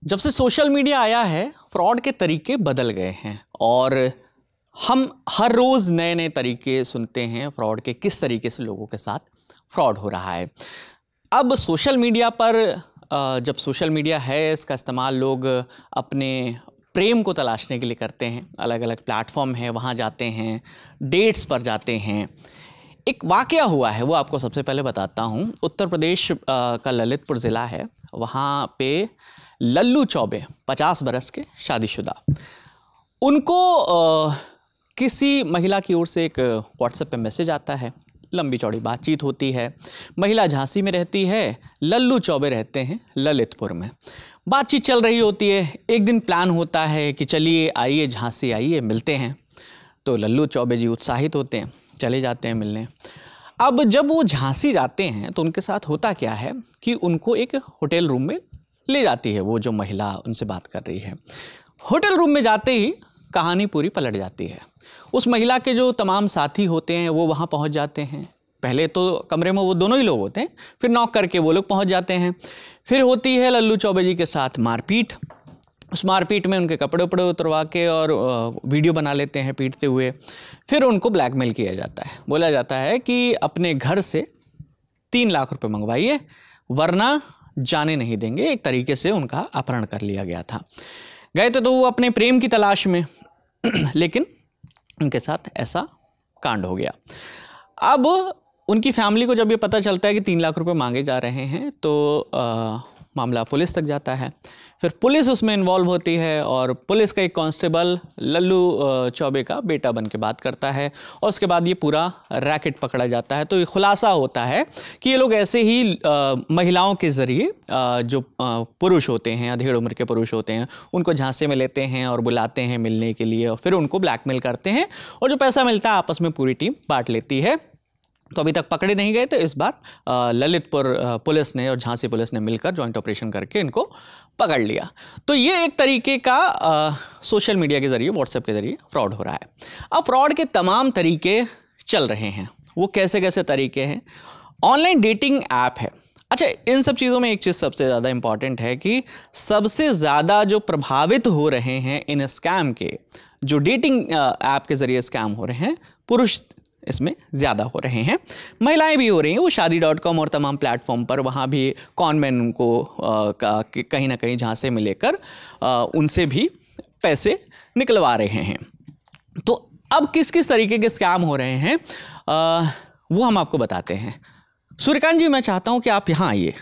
जब से social media आया है फ्रॉड के तरीके बदल गए हैं और हम हर रोज़ नए नए तरीके सुनते हैं फ्रॉड के, किस तरीके से लोगों के साथ फ्रॉड हो रहा है। अब सोशल मीडिया पर जब सोशल मीडिया है, इसका इस्तेमाल लोग अपने प्रेम को तलाशने के लिए करते हैं। अलग अलग प्लेटफॉर्म है, वहाँ जाते हैं, डेट्स पर जाते हैं। एक वाक़या हुआ है, वो आपको सबसे पहले बताता हूँ। उत्तर प्रदेश का ललितपुर ज़िला है, वहाँ पे लल्लू चौबे 50 बरस के शादीशुदा, उनको किसी महिला की ओर से एक व्हाट्सएप पे मैसेज आता है। लंबी चौड़ी बातचीत होती है। महिला झांसी में रहती है, लल्लू चौबे रहते हैं ललितपुर में। बातचीत चल रही होती है। एक दिन प्लान होता है कि चलिए आइए झांसी आइए, मिलते हैं। तो लल्लू चौबे जी उत्साहित होते हैं, चले जाते हैं मिलने। अब जब वो झांसी जाते हैं तो उनके साथ होता क्या है कि उनको एक होटल रूम में ले जाती है वो जो महिला उनसे बात कर रही है। होटल रूम में जाते ही कहानी पूरी पलट जाती है। उस महिला के जो तमाम साथी होते हैं वो वहाँ पहुँच जाते हैं। पहले तो कमरे में वो दोनों ही लोग होते हैं, फिर नॉक करके वो लोग पहुँच जाते हैं। फिर होती है लल्लू चौबे जी के साथ मारपीट। उस मारपीट में उनके कपड़े उपड़े उतरवा के और वीडियो बना लेते हैं पीटते हुए। फिर उनको ब्लैकमेल किया जाता है। बोला जाता है कि अपने घर से 3 लाख रुपए मंगवाइए वरना जाने नहीं देंगे। एक तरीके से उनका अपहरण कर लिया गया था। गए तो वो अपने प्रेम की तलाश में, लेकिन उनके साथ ऐसा कांड हो गया। अब उनकी फैमिली को जब ये पता चलता है कि 3 लाख रुपए मांगे जा रहे हैं तो मामला पुलिस तक जाता है। फिर पुलिस उसमें इन्वॉल्व होती है और पुलिस का एक कांस्टेबल लल्लू चौबे का बेटा बन के बात करता है और उसके बाद ये पूरा रैकेट पकड़ा जाता है। तो ये खुलासा होता है कि ये लोग ऐसे ही महिलाओं के ज़रिए जो पुरुष होते हैं, अधेड़ उम्र के पुरुष होते हैं, उनको झांसे में लेते हैं और बुलाते हैं मिलने के लिए और फिर उनको ब्लैकमेल करते हैं और जो पैसा मिलता है आपस में पूरी टीम बांट लेती है। तो अभी तक पकड़े नहीं गए। तो इस बार ललितपुर पुलिस ने और झांसी पुलिस ने मिलकर जॉइंट ऑपरेशन करके इनको पकड़ लिया। तो ये एक तरीके का सोशल मीडिया के ज़रिए, व्हाट्सएप के ज़रिए फ्रॉड हो रहा है। अब फ्रॉड के तमाम तरीके चल रहे हैं। वो कैसे कैसे तरीके हैं? ऑनलाइन डेटिंग ऐप है। अच्छा, इन सब चीज़ों में एक चीज़ सबसे ज़्यादा इम्पॉर्टेंट है कि सबसे ज़्यादा जो प्रभावित हो रहे हैं इन स्कैम के, जो डेटिंग ऐप के ज़रिए स्कैम हो रहे हैं, पुरुष इसमें ज़्यादा हो रहे हैं। महिलाएं भी हो रही हैं। वो शादी.com और तमाम प्लेटफॉर्म पर वहाँ भी कॉनमैन उनको कहीं ना कहीं झांसे में लेकर उनसे भी पैसे निकलवा रहे हैं। तो अब किस किस तरीके के स्कैम हो रहे हैं वो हम आपको बताते हैं। सूर्यकांत जी, मैं चाहता हूँ कि आप यहाँ आइए,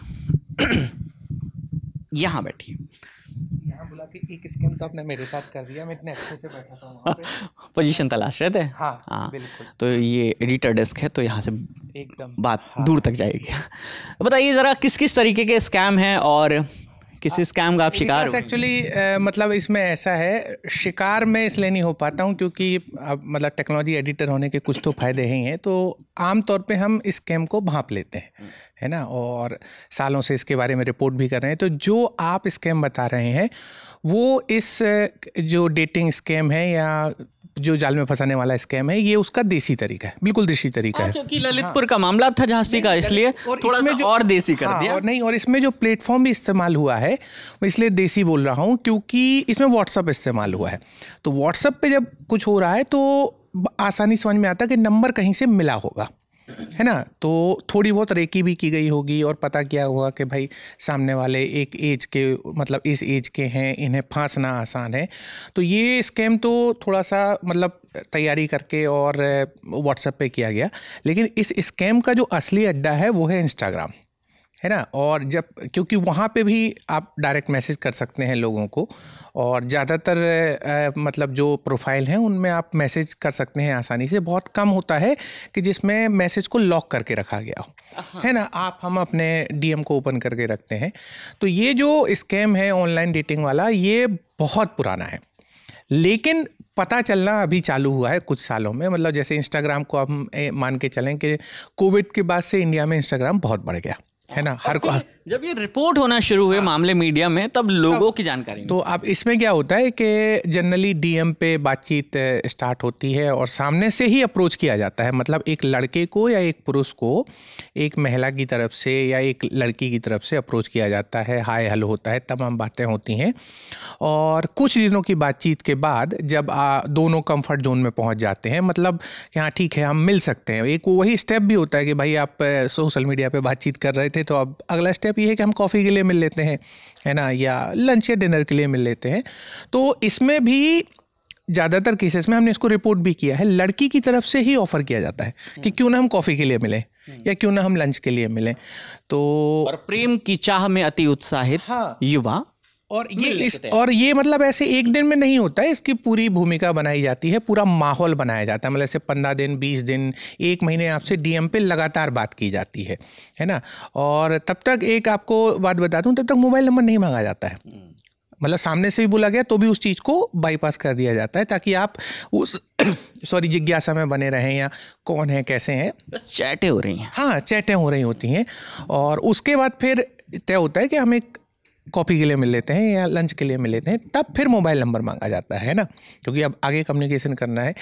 यहाँ बैठिए। यहाँ बुला के एक स्कैम तो आपने मेरे साथ कर दिया। मैं इतने अच्छे से बैठा था वहाँ पे। पोजीशन तलाश रहे थे। हाँ, बिल्कुल। तो ये एडिटर डेस्क है, तो यहाँ से एकदम बात दूर तक जाएगी। बताइए ज़रा किस किस तरीके के स्कैम हैं और किसी स्कैम का आप शिकार? एक्चुअली मतलब इसमें ऐसा है, शिकार में इसलिए नहीं हो पाता हूँ क्योंकि अब मतलब टेक्नोलॉजी एडिटर होने के कुछ तो फायदे ही हैं। तो आमतौर पे हम स्कैम को भांप लेते हैं, है ना, और सालों से इसके बारे में रिपोर्ट भी कर रहे हैं। तो जो आप स्कैम बता रहे हैं वो इस जो डेटिंग स्कैम है या जो जाल में फंसाने वाला स्कैम है, ये उसका देसी तरीका है, बिल्कुल देसी तरीका है। क्योंकि ललितपुर का मामला था झांसी का, इसलिए थोड़ा सा और देसी कर दिया। और नहीं, और इसमें जो प्लेटफॉर्म भी इस्तेमाल हुआ है मैं इसलिए देसी बोल रहा हूँ क्योंकि इसमें व्हाट्सअप इस्तेमाल हुआ है। तो व्हाट्सअप पे जब कुछ हो रहा है तो आसानी समझ में आता है कि नंबर कहीं से मिला होगा, है ना। तो थोड़ी बहुत रेकी भी की गई होगी और पता किया होगा कि भाई सामने वाले एक एज के, मतलब इस एज के हैं, इन्हें फांसना आसान है। तो ये स्कैम तो थोड़ा सा मतलब तैयारी करके और व्हाट्सएप पे किया गया। लेकिन इस स्कैम का जो असली अड्डा है वो है इंस्टाग्राम, है ना। और जब, क्योंकि वहाँ पे भी आप डायरेक्ट मैसेज कर सकते हैं लोगों को, और ज़्यादातर मतलब जो प्रोफाइल हैं उनमें आप मैसेज कर सकते हैं आसानी से। बहुत कम होता है कि जिसमें मैसेज को लॉक करके रखा गया हो, है ना। हम अपने डीएम को ओपन करके रखते हैं। तो ये जो स्कैम है ऑनलाइन डेटिंग वाला, ये बहुत पुराना है, लेकिन पता चलना अभी चालू हुआ है कुछ सालों में। मतलब जैसे इंस्टाग्राम को हम मान के चलें कि कोविड के बाद से इंडिया में इंस्टाग्राम बहुत बढ़ गया, है ना। हर को जब ये रिपोर्ट होना शुरू हुए मामले मीडिया में, तब लोगों की जानकारी तो अब इसमें क्या होता है कि जनरली डीएम पे बातचीत स्टार्ट होती है और सामने से ही अप्रोच किया जाता है। मतलब एक लड़के को या एक पुरुष को एक महिला की तरफ से या एक लड़की की तरफ से अप्रोच किया जाता है, हाय हेलो होता है, तमाम बातें होती हैं। और कुछ दिनों की बातचीत के बाद जब दोनों कंफर्ट जोन में पहुंच जाते हैं, मतलब कि हाँ ठीक है हम मिल सकते हैं, एक वही स्टेप भी होता है कि भाई आप सोशल मीडिया पे बातचीत कर रहे थे तो अब अगला स्टेप ये है कि हम कॉफ़ी के लिए मिल लेते हैं, है ना, या लंच या डिनर के लिए मिल लेते हैं। तो इसमें भी ज़्यादातर केसेस में हमने इसको रिपोर्ट भी किया है, लड़की की तरफ से ही ऑफ़र किया जाता है कि क्यों ना हम कॉफ़ी के लिए मिलें या क्यों ना हम लंच के लिए मिलें। तो और प्रेम की चाह में अति उत्साहित युवा और ये मतलब ऐसे एक दिन में नहीं होता है, इसकी पूरी भूमिका बनाई जाती है, पूरा माहौल बनाया जाता है। मतलब ऐसे 15 दिन 20 दिन 1 महीने आपसे डीएम पे लगातार बात की जाती है ना। और तब तक एक आपको बात बता दूं, तब तक मोबाइल नंबर नहीं मांगा जाता है। मतलब सामने से भी बोला गया तो भी उस चीज़ को बाईपास कर दिया जाता है ताकि आप उस जिज्ञासा में बने रहें, या कौन है कैसे हैं, चैटें हो रही हैं। हाँ चैटें हो रही होती हैं। और उसके बाद फिर तय होता है कि हम एक कॉफ़ी के लिए मिल लेते हैं या लंच के लिए मिल लेते हैं, तब फिर मोबाइल नंबर मांगा जाता है ना, क्योंकि अब आगे कम्युनिकेशन करना है।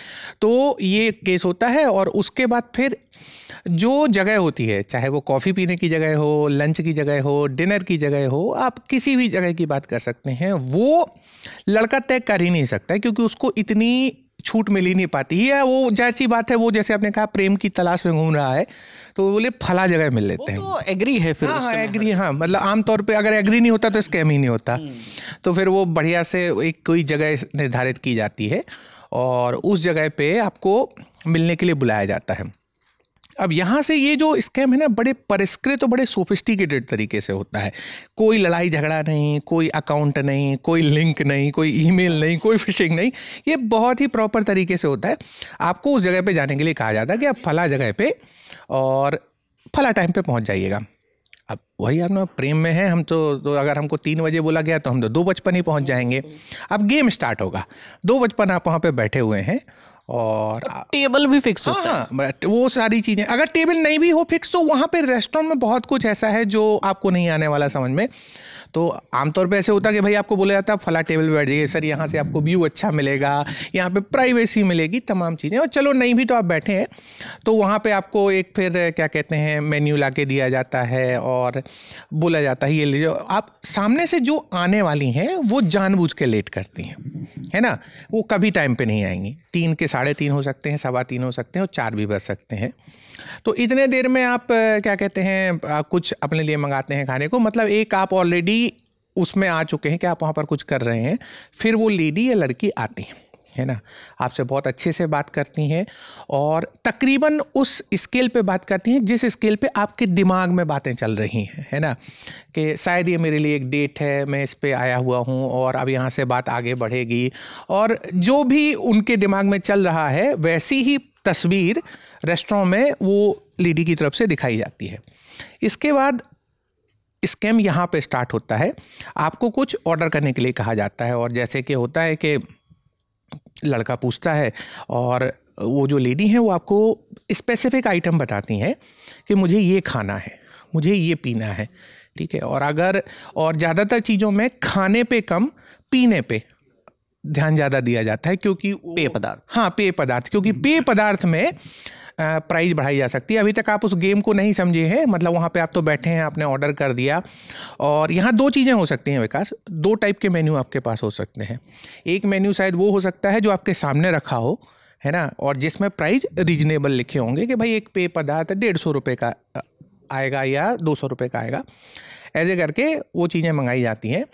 तो ये केस होता है। और उसके बाद फिर जो जगह होती है, चाहे वो कॉफ़ी पीने की जगह हो, लंच की जगह हो, डिनर की जगह हो, आप किसी भी जगह की बात कर सकते हैं। वो लड़का तय कर ही नहीं सकता क्योंकि उसको इतनी छूट मिल ही नहीं पाती है। वो जाहिर सी बात है, वो जैसे आपने कहा प्रेम की तलाश में घूम रहा है, तो बोले फला जगह मिल लेते हैं। तो एग्री है फिर। हाँ एग्री, हाँ मतलब आमतौर पे अगर एग्री नहीं होता तो स्कैम ही नहीं होता। तो फिर वो बढ़िया से एक कोई जगह निर्धारित की जाती है और उस जगह पे आपको मिलने के लिए बुलाया जाता है। अब यहाँ से ये जो स्कैम है ना, बड़े परिष्कृत और बड़े सोफिस्टिकेटेड तरीके से होता है। कोई लड़ाई झगड़ा नहीं, कोई अकाउंट नहीं, कोई लिंक नहीं, कोई ईमेल नहीं, कोई फिशिंग नहीं। ये बहुत ही प्रॉपर तरीके से होता है। आपको उस जगह पे जाने के लिए कहा जाता है कि आप फला जगह पे और फला टाइम पे पहुँच जाइएगा। अब वही आप ना प्रेम में है हम तो अगर हमको 3 बजे बोला गया तो हम तो 2:55 ही पहुँच जाएंगे। अब गेम स्टार्ट होगा, 2:55 आप वहाँ पे बैठे हुए हैं और टेबल भी फिक्स होता है। हाँ, वो सारी चीज़ें, अगर टेबल नहीं भी हो फिक्स तो वहाँ पे रेस्टोरेंट में बहुत कुछ ऐसा है जो आपको नहीं आने वाला समझ में। तो आमतौर पे ऐसे होता है कि भाई आपको बोला जाता है फला टेबल पे बैठ जाइए सर, यहाँ से आपको व्यू अच्छा मिलेगा, यहाँ पे प्राइवेसी मिलेगी, तमाम चीज़ें। और चलो नहीं भी तो आप बैठे हैं तो वहाँ पे आपको एक फिर क्या कहते हैं मेन्यू ला के दिया जाता है और बोला जाता है ये लीजिए। आप सामने से जो आने वाली हैं वो जानबूझ के लेट करती हैं, है ना, वो कभी टाइम पे नहीं आएंगी। 3 के 3:30 हो सकते हैं, 3:15 हो सकते हैं और 4 भी बज सकते हैं। तो इतने देर में आप क्या कहते हैं कुछ अपने लिए मंगाते हैं खाने को। मतलब एक आप ऑलरेडी उसमें आ चुके हैं कि आप वहाँ पर कुछ कर रहे हैं, फिर वो लेडी या लड़की आती है ना, आपसे बहुत अच्छे से बात करती हैं और तकरीबन उस स्केल पे बात करती हैं जिस स्केल पे आपके दिमाग में बातें चल रही हैं, है ना, कि शायद ये मेरे लिए एक डेट है, मैं इस पे आया हुआ हूँ और अब यहाँ से बात आगे बढ़ेगी। और जो भी उनके दिमाग में चल रहा है वैसी ही तस्वीर रेस्टोरेंट में वो लेडी की तरफ से दिखाई जाती है। इसके बाद स्कैम यहाँ पे स्टार्ट होता है। आपको कुछ ऑर्डर करने के लिए कहा जाता है और जैसे कि होता है कि लड़का पूछता है और वो जो लेडी है वो आपको स्पेसिफिक आइटम बताती हैं कि मुझे ये खाना है, मुझे ये पीना है, ठीक है। और ज़्यादातर चीज़ों में खाने पे कम पीने पे ध्यान ज़्यादा दिया जाता है क्योंकि पेय पदार्थ, हाँ पेय पदार्थ, क्योंकि पेय पदार्थ में प्राइस बढ़ाई जा सकती है। अभी तक आप उस गेम को नहीं समझे हैं। मतलब वहाँ पे आप तो बैठे हैं, आपने ऑर्डर कर दिया और यहाँ 2 चीज़ें हो सकती हैं विकास, 2 टाइप के मेन्यू आपके पास हो सकते हैं। एक मेन्यू शायद वो हो सकता है जो आपके सामने रखा हो, है ना, और जिसमें प्राइस रीजनेबल लिखे होंगे कि भाई एक पेय पदार्थ 150 रुपये का आएगा या 200 रुपये का आएगा। ऐसे करके वो चीज़ें मंगाई जाती हैं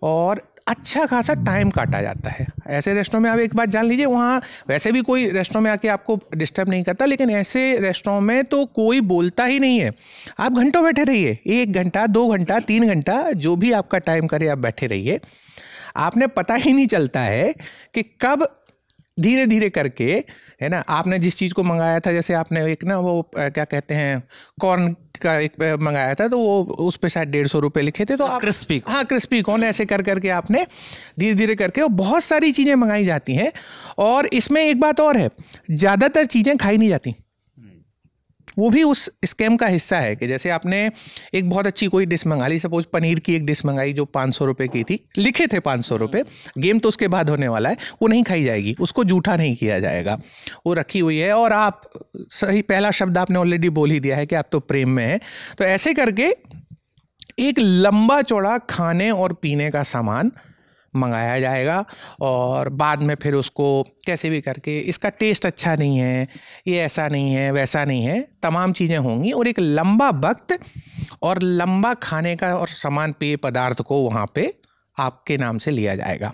और अच्छा खासा टाइम काटा जाता है। ऐसे रेस्टोरेंट में आप एक बात जान लीजिए, वहाँ वैसे भी कोई रेस्टोरेंट में आके आपको डिस्टर्ब नहीं करता, लेकिन ऐसे रेस्टोरेंट में तो कोई बोलता ही नहीं है। आप घंटों बैठे रहिए, 1 घंटा 2 घंटा 3 घंटा जो भी आपका टाइम करे आप बैठे रहिए। आपने पता ही नहीं चलता है कि कब धीरे धीरे करके, है ना, आपने जिस चीज़ को मंगाया था, जैसे आपने एक ना वो क्या कहते हैं कॉर्न का एक मंगाया था तो वो उस पे शायद 150 रुपये लिखे थे, तो आप क्रिस्पी कॉर्न ऐसे कर करके आपने धीरे धीरे करके वो बहुत सारी चीज़ें मंगाई जाती हैं। और इसमें एक बात और है, ज़्यादातर चीज़ें खाई नहीं जाती, वो भी उस स्कैम का हिस्सा है कि जैसे आपने एक बहुत अच्छी कोई डिश मंगा ली, सपोज पनीर की एक डिश मंगाई जो 500 रुपये की थी, लिखे थे 500 रुपये, गेम तो उसके बाद होने वाला है, वो नहीं खाई जाएगी, उसको जूठा नहीं किया जाएगा, वो रखी हुई है और आप सही पहला शब्द आपने ऑलरेडी बोल ही दिया है कि आप तो प्रेम में हैं। तो ऐसे करके एक लंबा चौड़ा खाने और पीने का सामान मंगाया जाएगा और बाद में फिर उसको कैसे भी करके इसका टेस्ट अच्छा नहीं है, ये ऐसा नहीं है, वैसा नहीं है, तमाम चीज़ें होंगी और एक लंबा वक्त और लंबा खाने का और सामान पेय पदार्थ को वहाँ पे आपके नाम से लिया जाएगा।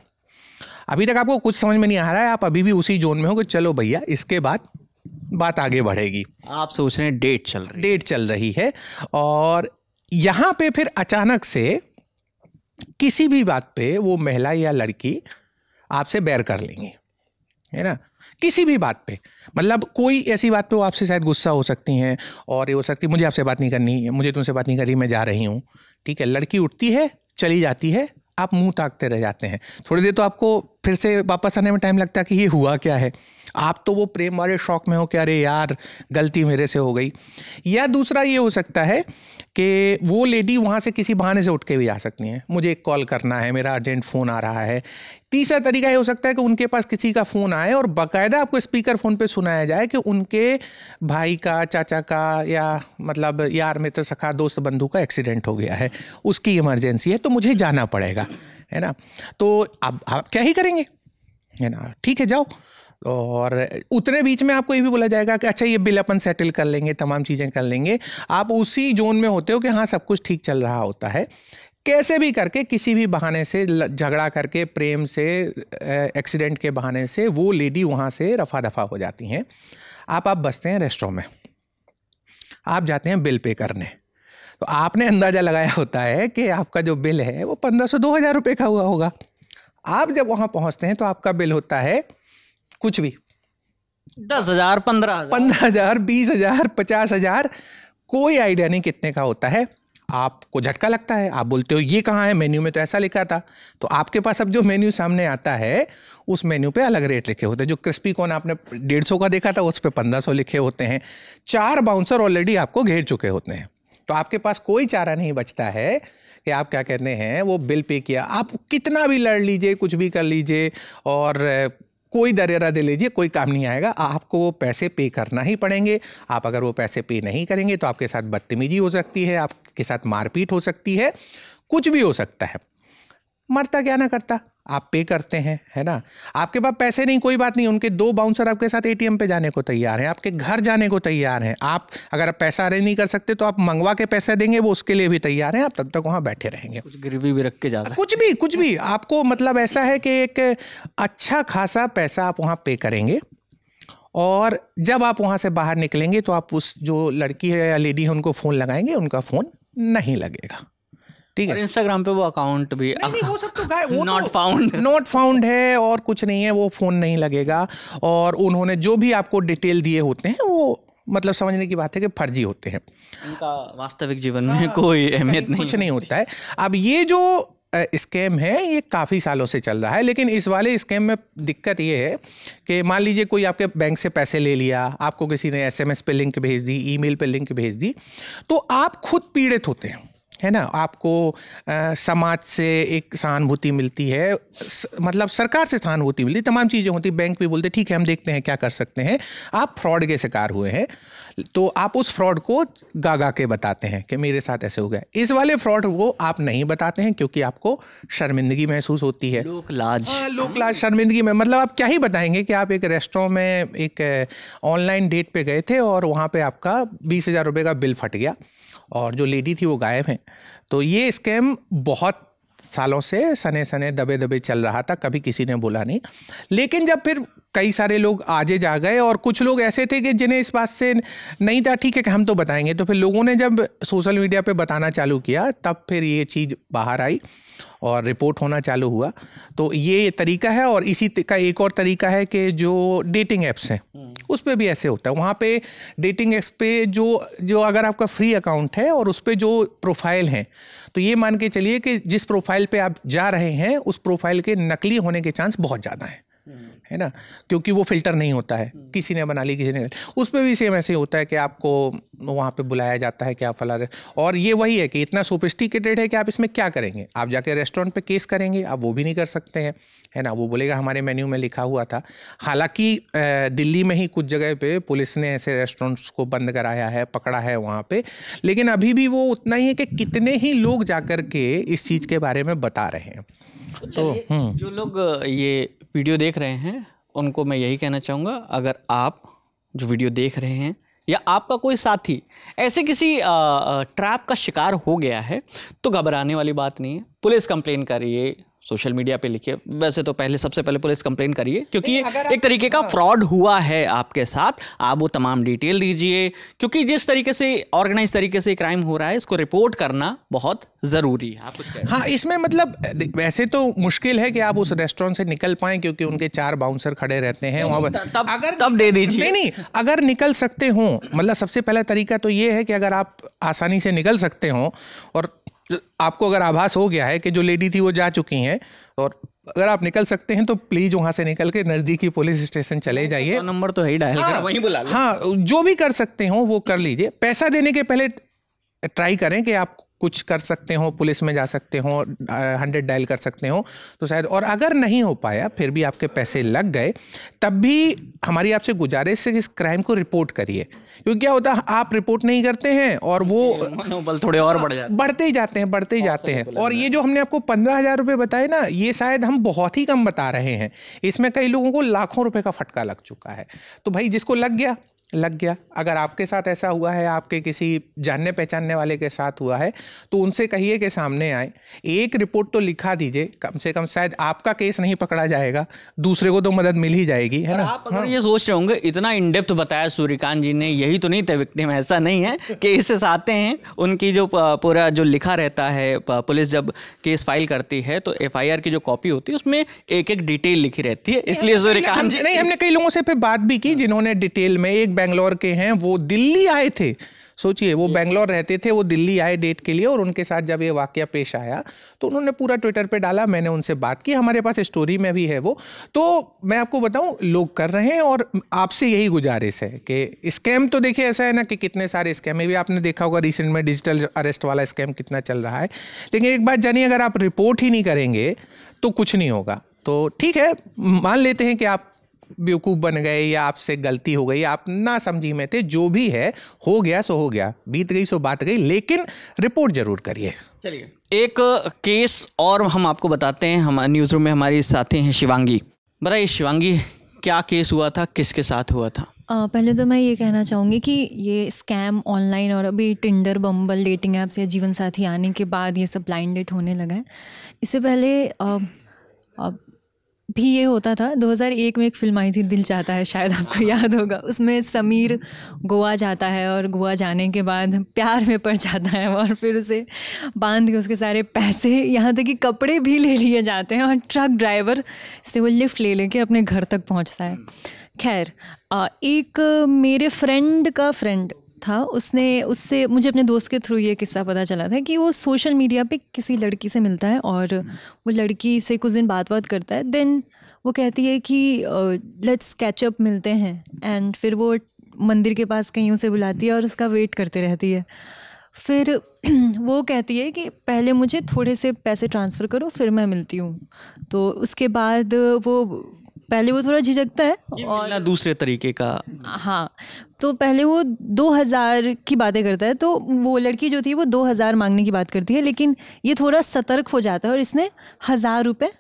अभी तक आपको कुछ समझ में नहीं आ रहा है, आप अभी भी उसी जोन में हो कि चलो भैया इसके बाद बात आगे बढ़ेगी। आप सोच रहे हैं डेट चल रही है और यहाँ पे फिर अचानक से किसी भी बात पे वो महिला या लड़की आपसे बैर कर लेंगी, है ना, किसी भी बात पे, मतलब कोई ऐसी बात पे वो आपसे शायद गुस्सा हो सकती हैं और ये हो सकती है मुझे आपसे बात नहीं करनी, मुझे तुमसे बात नहीं करनी, मैं जा रही हूँ, ठीक है, लड़की उठती है चली जाती है, आप मुंह ताकते रह जाते हैं, थोड़ी देर तो आपको फिर से वापस आने में टाइम लगता है कि ये हुआ क्या है, आप तो वो प्रेम वाले शौक में हो कि अरे यार गलती मेरे से हो गई। या दूसरा ये हो सकता है कि वो लेडी वहाँ से किसी बहाने से उठ के भी आ सकती हैं, मुझे एक कॉल करना है, मेरा अर्जेंट फ़ोन आ रहा है। तीसरा तरीका ये हो सकता है कि उनके पास किसी का फ़ोन आए और बाकायदा आपको स्पीकर फ़ोन पे सुनाया जाए कि उनके भाई का, चाचा का, या मतलब यार मित्र सखा दोस्त बंधु का एक्सीडेंट हो गया है, उसकी इमरजेंसी है तो मुझे जाना पड़ेगा, है ना। तो अब आप क्या ही करेंगे, है ना, ठीक है जाओ। और उतने बीच में आपको ये भी बोला जाएगा कि अच्छा ये बिल अपन सेटल कर लेंगे, तमाम चीज़ें कर लेंगे। आप उसी जोन में होते हो कि हाँ सब कुछ ठीक चल रहा होता है, कैसे भी करके किसी भी बहाने से झगड़ा करके, प्रेम से, एक्सीडेंट के बहाने से वो लेडी वहाँ से रफा दफा हो जाती हैं। आप बसते हैं रेस्टोरेंट में, आप जाते हैं बिल पे करने, तो आपने अंदाज़ा लगाया होता है कि आपका जो बिल है वो 1500-2000 रुपये का हुआ होगा। आप जब वहाँ पहुँचते हैं तो आपका बिल होता है कुछ भी 10,000, 15,000, 20,000, 50,000, कोई आइडिया नहीं कितने का होता है। आपको झटका लगता है, आप बोलते हो ये कहाँ है, मेन्यू में तो ऐसा लिखा था। तो आपके पास अब जो मेन्यू सामने आता है उस मेन्यू पे अलग रेट लिखे होते हैं। जो क्रिस्पी कॉर्न आपने 150 का देखा था उस पे 1500 लिखे होते हैं। 4 बाउंसर ऑलरेडी आपको घेर चुके होते हैं, तो आपके पास कोई चारा नहीं बचता है कि आप क्या कहते हैं वो बिल पे किया। आप कितना भी लड़ लीजिए, कुछ भी कर लीजिए और कोई दरिया दे लीजिए, कोई काम नहीं आएगा, आपको वो पैसे पे करना ही पड़ेंगे। आप अगर वो पैसे पे नहीं करेंगे तो आपके साथ बदतमीजी हो सकती है, आपके साथ मारपीट हो सकती है, कुछ भी हो सकता है। मरता क्या ना करता, आप पे करते हैं, है ना। आपके पास पैसे नहीं, कोई बात नहीं, उनके 2 बाउंसर आपके साथ एटीएम पे जाने को तैयार हैं, आपके घर जाने को तैयार हैं। आप अगर पैसा अरेंज नहीं कर सकते तो आप मंगवा के पैसे देंगे, वो उसके लिए भी तैयार हैं, आप तब तक वहाँ बैठे रहेंगे। कुछ गिरवी भी रख के जा सकते, कुछ भी आपको, मतलब ऐसा है कि एक अच्छा खासा पैसा आप वहाँ पे करेंगे और जब आप वहाँ से बाहर निकलेंगे तो आप उस जो लड़की है या लेडी है उनको फ़ोन लगाएंगे, उनका फ़ोन नहीं लगेगा, ठीक है। इंस्टाग्राम पे वो अकाउंट भी नहीं, वो सब तो गायब, वो नॉट फाउंड है और कुछ नहीं है, वो फ़ोन नहीं लगेगा। और उन्होंने जो भी आपको डिटेल दिए होते हैं वो मतलब समझने की बात है कि फर्जी होते हैं, उनका वास्तविक जीवन में कोई अहमियत नहीं, कुछ नहीं होता है। अब ये जो स्कैम है ये काफ़ी सालों से चल रहा है, लेकिन इस वाले स्कैम में दिक्कत ये है कि मान लीजिए कोई आपके बैंक से पैसे ले लिया, आपको किसी ने SMS पे लिंक भेज दी, ईमेल पे लिंक भेज दी, तो आप खुद पीड़ित होते हैं, है ना। आपको समाज से एक सहानुभूति मिलती है, मतलब सरकार से सहानुभूति मिलती, तमाम चीज़ें होती, बैंक भी बोलते ठीक है हम देखते हैं क्या कर सकते हैं। आप फ्रॉड के शिकार हुए हैं तो आप उस फ्रॉड को गा के बताते हैं कि मेरे साथ ऐसे हो गया। इस वाले फ्रॉड को आप नहीं बताते हैं क्योंकि आपको शर्मिंदगी महसूस होती है, लोक लाज शर्मिंदगी में। मतलब आप क्या ही बताएंगे कि आप एक रेस्टोरेंट में एक ऑनलाइन डेट पे गए थे और वहाँ पे आपका 20,000 रुपये का बिल फट गया और जो लेडी थी वो गायब है। तो ये स्कैम बहुत सालों से सने दबे चल रहा था, कभी किसी ने बोला नहीं। लेकिन जब फिर कई सारे लोग आगे जा गए और कुछ लोग ऐसे थे कि जिन्हें इस बात से नहीं था ठीक है कि हम तो बताएंगे, तो फिर लोगों ने जब सोशल मीडिया पे बताना चालू किया तब फिर ये चीज़ बाहर आई और रिपोर्ट होना चालू हुआ। तो ये तरीका है। और इसी का एक और तरीका है कि जो डेटिंग ऐप्स हैं उस पर भी ऐसे होता है। वहाँ पे डेटिंग ऐप्स पे जो अगर आपका फ्री अकाउंट है और उस पर जो प्रोफाइल हैं, तो ये मान के चलिए कि जिस प्रोफाइल पे आप जा रहे हैं उस प्रोफाइल के नकली होने के चांस बहुत ज़्यादा हैं। है ना, क्योंकि वो फिल्टर नहीं होता है, किसी ने बना ली किसी ने, उस पर भी सेम ऐसे होता है कि आपको वहाँ पे बुलाया जाता है कि आप फला रहे, और ये वही है कि इतना सोफिस्टिकेटेड है कि आप इसमें क्या करेंगे, आप जाके रेस्टोरेंट पे केस करेंगे, आप वो भी नहीं कर सकते हैं, है ना, वो बोलेगा हमारे मेन्यू में लिखा हुआ था। हालांकि दिल्ली में ही कुछ जगह पे पुलिस ने ऐसे रेस्टोरेंट्स को बंद कराया है, पकड़ा है वहाँ पे, लेकिन अभी भी वो उतना ही है कि कितने ही लोग जाकर के इस चीज़ के बारे में बता रहे हैं। तो जो लोग ये वीडियो देख रहे हैं उनको मैं यही कहना चाहूँगा, अगर आप जो वीडियो देख रहे हैं या आपका कोई साथी ऐसे किसी ट्रैप का शिकार हो गया है तो घबराने वाली बात नहीं है, पुलिस कंप्लेन करिए, सोशल मीडिया पे लिखिए। वैसे तो सबसे पहले पुलिस कंप्लेन करिए, क्योंकि ये एक तरीके का फ्रॉड हुआ है आपके साथ, आप वो तमाम डिटेल दीजिए, क्योंकि जिस तरीके से ऑर्गेनाइज तरीके से क्राइम हो रहा है इसको रिपोर्ट करना बहुत ज़रूरी है। आप कुछ कह रहे हैं? हाँ, इसमें मतलब वैसे तो मुश्किल है कि आप उस रेस्टोरेंट से निकल पाएं, क्योंकि उनके 4 बाउंसर खड़े रहते हैं वहाँ पर। तब दे दीजिए। नहीं, अगर निकल सकते हो, मतलब सबसे पहला तरीका तो ये है कि अगर आप आसानी से निकल सकते हो और आपको अगर आभास हो गया है कि जो लेडी थी वो जा चुकी हैं, और अगर आप निकल सकते हैं तो प्लीज वहां से निकल के नजदीकी पुलिस स्टेशन चले जाइए। नंबर तो है ही, डायल करो, वहीं बुला लो। हाँ, जो भी कर सकते हो वो कर लीजिए। पैसा देने के पहले ट्राई करें कि आप कुछ कर सकते हो, पुलिस में जा सकते हो, 100 डायल कर सकते हो तो शायद, और अगर नहीं हो पाया फिर भी आपके पैसे लग गए, तब भी हमारी आपसे गुजारिश है कि इस क्राइम को रिपोर्ट करिए। क्योंकि क्या होता है, आप रिपोर्ट नहीं करते हैं और वो मनोबल थोड़े और बढ़ते ही जाते हैं। और ये जो हमने आपको 15,000 रुपये बताए ना, ये शायद हम बहुत ही कम बता रहे हैं, इसमें कई लोगों को लाखों रुपए का फटका लग चुका है। तो भाई जिसको लग गया। अगर आपके साथ ऐसा हुआ है, आपके किसी जानने पहचानने वाले के साथ हुआ है, तो उनसे कहिए कि सामने आए, एक रिपोर्ट तो लिखा दीजिए कम से कम, शायद आपका केस नहीं पकड़ा जाएगा, दूसरे को तो मदद मिल ही जाएगी, है ना। आप अगर ये सोच रहे होंगे इतना इन डेप्थ बताया सूर्यकांत जी ने, यही तो नहीं थे विक्टिम, ऐसा नहीं है। केसेस आते हैं, उनकी जो पूरा जो लिखा रहता है, पुलिस जब केस फाइल करती है तो FIR की जो कॉपी होती है उसमें एक एक डिटेल लिखी रहती है, इसलिए सूर्यकांत जी नहीं, हमने कई लोगों से फिर बात भी की जिन्होंने डिटेल में, एक बेंगलोर के हैं, वो दिल्ली आए थे, सोचिए वो बेंगलोर रहते थे, वो दिल्ली आए डेट के लिए, और उनके साथ जब ये वाकया पेश आया तो उन्होंने पूरा ट्विटर पे डाला, मैंने उनसे बात की, हमारे पास स्टोरी में भी है वो। तो मैं आपको बताऊं, लोग कर रहे हैं, और आपसे यही गुजारिश है कि स्कैम तो देखिए ऐसा है ना कि कितने सारे स्कैम है, भी आपने देखा होगा रिसेंट में डिजिटल अरेस्ट वाला स्कैम कितना चल रहा है। लेकिन एक बात जानिए, अगर आप रिपोर्ट ही नहीं करेंगे तो कुछ नहीं होगा। तो ठीक है, मान लेते हैं कि आप बेवकूफ़ बन गए या आपसे गलती हो गई, आप ना समझी में थे, जो भी है हो गया सो हो गया, बीत गई सो बात गई, लेकिन रिपोर्ट जरूर करिए। चलिए एक केस और हम आपको बताते हैं, हमारे न्यूज़ रूम में हमारी साथी हैं शिवांगी। बताइए शिवांगी, क्या केस हुआ था, किसके साथ हुआ था? पहले तो मैं ये कहना चाहूँगी कि ये स्कैम ऑनलाइन और अभी टिंडर, बम्बल, डेटिंग ऐप्स या जीवन साथी आने के बाद ये सब ब्लाइंड डेट होने लगा है। इससे पहले भी ये होता था। 2001 में एक फिल्म आई थी दिल चाहता है, शायद आपको याद होगा। उसमें समीर गोवा जाता है और गोवा जाने के बाद प्यार में पड़ जाता है और फिर उसे बांध के उसके सारे पैसे, यहाँ तक कि कपड़े भी ले लिए जाते हैं और ट्रक ड्राइवर से वो लिफ्ट ले लेके अपने घर तक पहुँचता है। खैर, एक मेरे फ्रेंड का फ्रेंड था, उससे मुझे अपने दोस्त के थ्रू ये किस्सा पता चला था कि वो सोशल मीडिया पे किसी लड़की से मिलता है और वो लड़की से कुछ दिन बात करता है। देन वो कहती है कि लेट्स कैच अप, मिलते हैं। एंड फिर वो मंदिर के पास कहीं उसे बुलाती है और उसका वेट करते रहती है। फिर वो कहती है कि पहले मुझे थोड़े से पैसे ट्रांसफ़र करो, फिर मैं मिलती हूँ। तो उसके बाद पहले वो थोड़ा झिझकता है और दूसरे तरीके का, हाँ, तो पहले वो 2000 की बातें करता है। तो वो लड़की जो थी वो 2000 मांगने की बात करती है, लेकिन ये थोड़ा सतर्क हो जाता है और इसने 1000 रुपये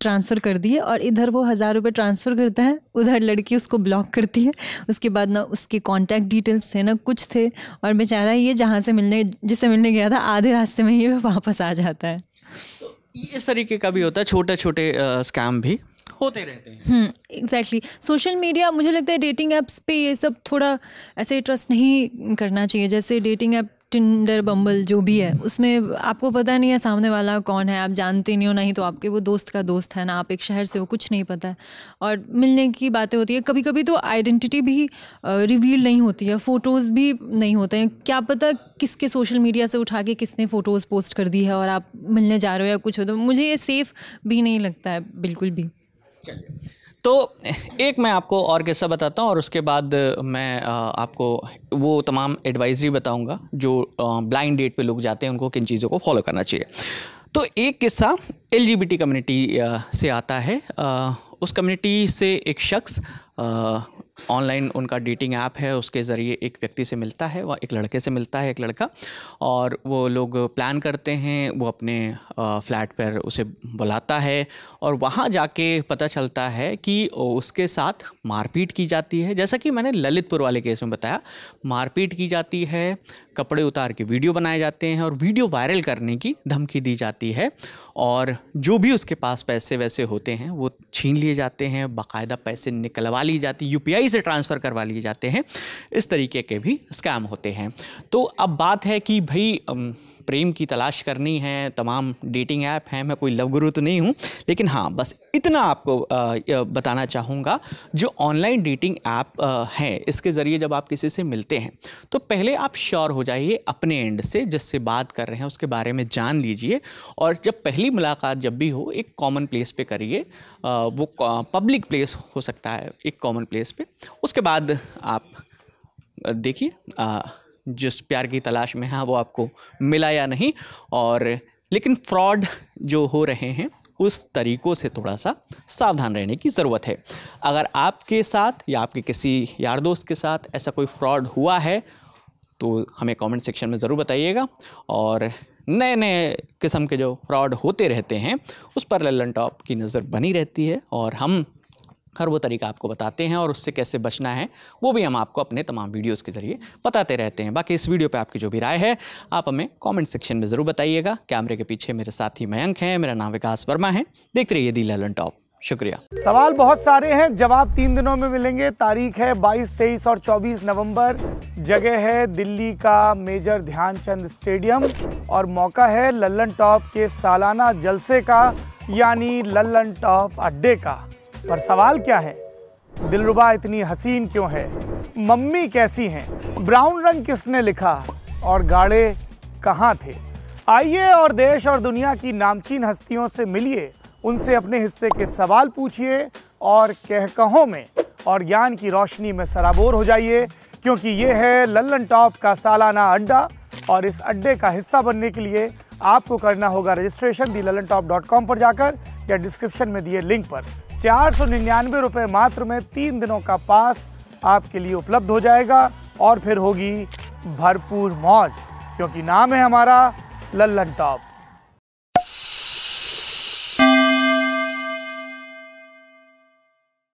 ट्रांसफ़र कर दिए। और इधर वो 1000 रुपये ट्रांसफ़र करता है, उधर लड़की उसको ब्लॉक करती है। उसके बाद ना उसके कॉन्टैक्ट डिटेल्स थे ना कुछ थे, और बेचारा ये जिससे मिलने गया था, आधे रास्ते में ही वापस आ जाता है। तो इस तरीके का भी होता है, छोटे छोटे स्कैम भी होते रहते हैं। एग्जैक्टली। सोशल मीडिया, मुझे लगता है डेटिंग ऐप्स पे ये सब थोड़ा ऐसे ट्रस्ट नहीं करना चाहिए। जैसे डेटिंग ऐप टिंडर, बम्बल जो भी है, उसमें आपको पता नहीं है सामने वाला कौन है, आप जानते नहीं हो, नहीं तो आपके वो दोस्त का दोस्त है ना, आप एक शहर से हो, कुछ नहीं पता है और मिलने की बातें होती है। कभी कभी तो आइडेंटिटी भी रिवील नहीं होती है, फ़ोटोज़ भी नहीं होते हैं, क्या पता किसके सोशल मीडिया से उठा के किसने फ़ोटोज़ पोस्ट कर दी है और आप मिलने जा रहे हो या कुछ हो। तो मुझे ये सेफ़ भी नहीं लगता है बिल्कुल भी। चलिए, तो एक मैं आपको और किस्सा बताता हूँ और उसके बाद मैं आपको वो तमाम एडवाइजरी बताऊँगा जो ब्लाइंड डेट पे लोग जाते हैं, उनको किन चीज़ों को फॉलो करना चाहिए। तो एक किस्सा LGBT कम्युनिटी से आता है। उस कम्युनिटी से एक शख्स ऑनलाइन उनका डेटिंग ऐप है, उसके ज़रिए एक व्यक्ति से मिलता है, वह एक लड़के से मिलता है, एक लड़का, और वो लोग प्लान करते हैं, वो अपने फ्लैट पर उसे बुलाता है और वहाँ जाके पता चलता है कि उसके साथ मारपीट की जाती है। जैसा कि मैंने ललितपुर वाले केस में बताया, मारपीट की जाती है, कपड़े उतार के वीडियो बनाए जाते हैं और वीडियो वायरल करने की धमकी दी जाती है, और जो भी उसके पास पैसे वैसे होते हैं वो छीन लिए जाते हैं, बाकायदा पैसे निकलवा ली जाती, UPI से ट्रांसफ़र करवा लिए जाते हैं। इस तरीके के भी स्कैम होते हैं। तो अब बात है कि भाई प्रेम की तलाश करनी है, तमाम डेटिंग ऐप हैं, मैं कोई लव गुरु तो नहीं हूँ, लेकिन हाँ बस इतना आपको बताना चाहूँगा, जो ऑनलाइन डेटिंग ऐप हैं, इसके ज़रिए जब आप किसी से मिलते हैं तो पहले आप श्योर हो जाइए अपने एंड से, जिससे बात कर रहे हैं उसके बारे में जान लीजिए, और जब पहली मुलाकात जब भी हो एक कॉमन प्लेस पे करिए, वो पब्लिक प्लेस हो सकता है, एक कॉमन प्लेस पे। उसके बाद आप देखिए जिस प्यार की तलाश में है वो आपको मिला या नहीं। और लेकिन फ्रॉड जो हो रहे हैं उस तरीक़ों से थोड़ा सा सावधान रहने की ज़रूरत है। अगर आपके साथ या आपके किसी यार दोस्त के साथ ऐसा कोई फ्रॉड हुआ है तो हमें कमेंट सेक्शन में ज़रूर बताइएगा, और नए नए किस्म के जो फ्रॉड होते रहते हैं उस पर लल्लन टॉप की नज़र बनी रहती है, और हम हर वो तरीका आपको बताते हैं और उससे कैसे बचना है वो भी हम आपको अपने तमाम वीडियोस के ज़रिए बताते रहते हैं। बाकी इस वीडियो पे आपकी जो भी राय है आप हमें कमेंट सेक्शन में ज़रूर बताइएगा। कैमरे के पीछे मेरे साथी मयंक हैं, मेरा नाम विकास वर्मा है। देखते रहिए दी लल्लन टॉप। शुक्रिया। सवाल बहुत सारे हैं, जवाब 3 दिनों में मिलेंगे। तारीख है 22, 23 और 24 नवंबर। जगह है दिल्ली का मेजर ध्यानचंद स्टेडियम, और मौका है लल्लन टॉप के सालाना जलसे का, यानी लल्लन टॉप अड्डे का। पर सवाल क्या है? दिलरुबा इतनी हसीन क्यों है? मम्मी कैसी हैं? ब्राउन रंग किसने लिखा? और गाड़े कहाँ थे? आइए और देश और दुनिया की नामचीन हस्तियों से मिलिए, उनसे अपने हिस्से के सवाल पूछिए और कहकहों में और ज्ञान की रोशनी में सराबोर हो जाइए, क्योंकि ये है लल्लन टॉप का सालाना अड्डा। और इस अड्डे का हिस्सा बनने के लिए आपको करना होगा रजिस्ट्रेशन thelallanTop.com पर जाकर, या डिस्क्रिप्शन में दिए लिंक पर। 499 रुपये मात्र में 3 दिनों का पास आपके लिए उपलब्ध हो जाएगा, और फिर होगी भरपूर मौज, क्योंकि नाम है हमारा लल्लन टॉप।